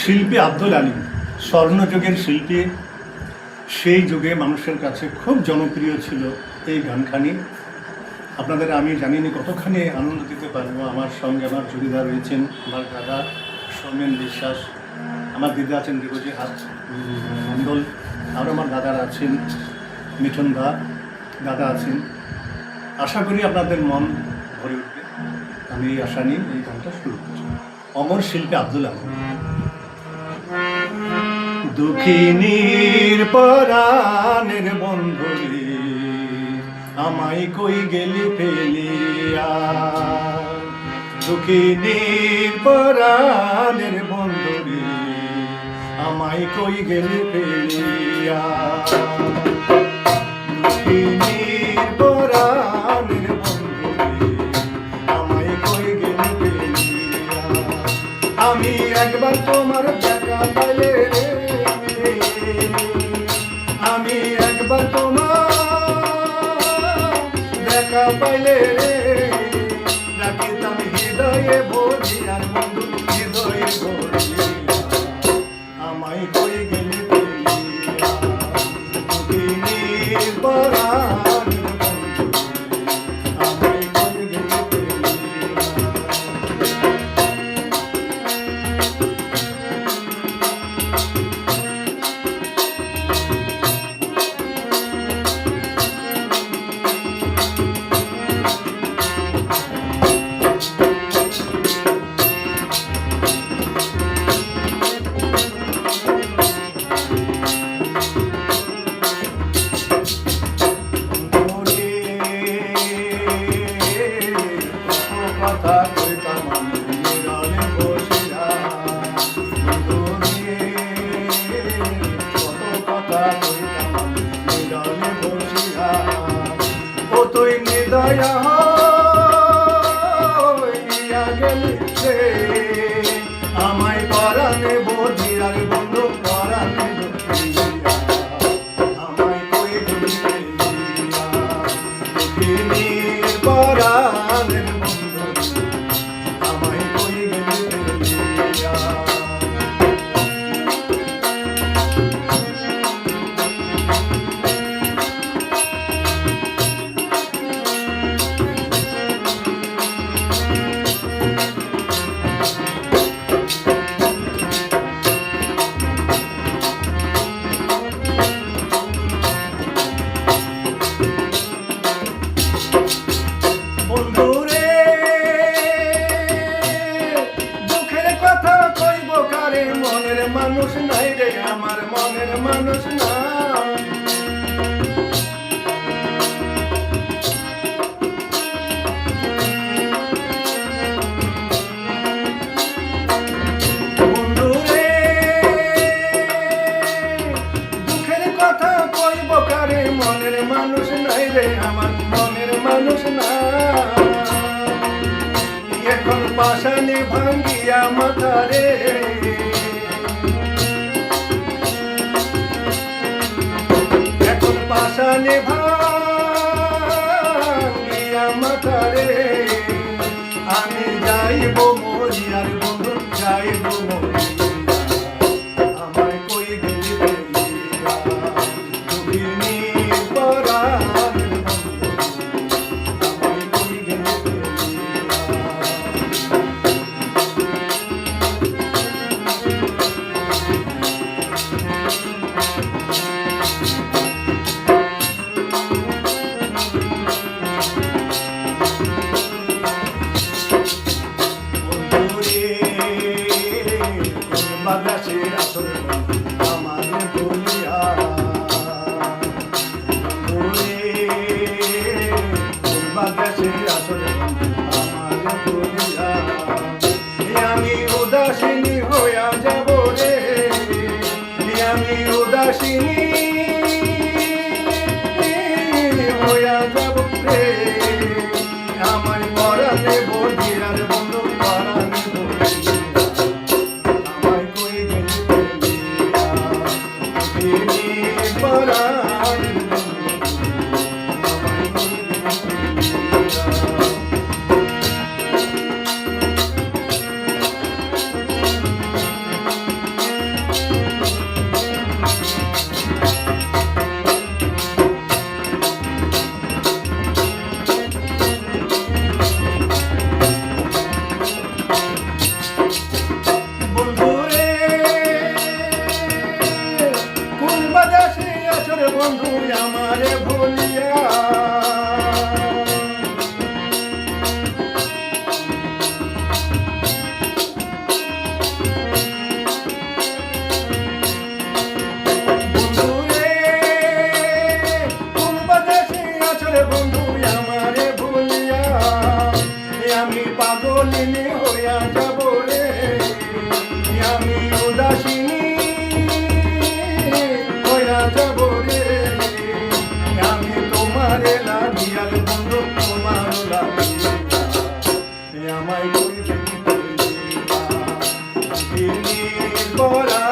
শিল্পী আব্দুল আলিম স্বর্ণযুগের শিল্পী। সেই যুগে মানুষের কাছে খুব জনপ্রিয় ছিল এই গানখানি। আপনাদের আমি জানি না কতখানি আনন্দ দিতে পারবো। আমার সঙ্গে আমার জুড়িদার রয়েছেন আমার দাদা সৌমেন বিশ্বাস, আমার দিদা আছেন দেবজি হাত মণ্ডল, আরও আমার দাদারা আছেন মিঠুন দাদা আছেন। আশা করি আপনাদের মন ভরে উঠবে। আমি এই আশা নিয়ে এই গানটা শুরু করছি। অমর শিল্পী আব্দুল আলিম। দুঃখিনীর পরাণের বন্ধুরে আমায় কই গেলি ফেলিয়া, দুঃখিনীর পরাণের বন্ধুরে আমায় কই গেলি ফেলিয়া, দুঃখিনীর পরাণের বন্ধুরে আমায় কই গেলি ফেলিয়া। আমি একবার তোমার দেখা পাইলে, আমি একবার তোমার দেখা পাইলে রাখিতাম হৃদয়ে ভরিয়া, বন্ধু হৃদয়ে ভরিয়া আমায় কই গেলি ফেলিয়া, দুঃখিনীর পরাণের বন্ধু আমায় কই গেলি ফেলিয়া। কথা কইতাম আমি নিরলে বসিয়া, কত কথা কইতাম আমি নিরলে বসিয়া, ও তুই নিদয়া হইয়া গেলি রে, আমায় পরাণে বধিয়ার বন্ধু পরাণে বধিয়া, আমায় কই গেলি ফেলিয়া, দুঃখিনীর পরাণের বন্ধু আমায় কই গেলি ফেলিয়া। বন্ধুরে দুঃখের কথা কইব কারে, মনের মানুষ নাই রে আমার, মনের মানুষ নাই। বন্ধুরে দুঃখের কথা কইব কারে, মনের মানুষ নাই রে আমার, মনের মানুষ নাই। এখন পাশানে ভাঙ্গিয়া মাথারে, এখন পাশানে ভাঙ্গিয়া মাথারে, আমি যাইব মরিয়ার বন্ধু যাইব মরিয়া, আমায় কই গেলি ফেলিয়া, দুঃখিনীর পরাণের বন্ধু আমায় কই গেলি ফেলিয়া। বন্ধুরে কোন বাতাসের আসর আমারে বলিয়া, বন্ধুরে কোন বাতাসের আসর আমারে বলিয়া, আমি উদাসিনী হইয়া যাব রে, আমি উদাসিনী হইয়া যাব রে, আমায় পরাণে বধিয়ার বন্ধু পরাণে বধিয়া, আমায় কই গেলি ফেলিয়া, দুঃখিনীর পরাণের বন্ধু আমায় কই গেলি ফেলিয়া। করা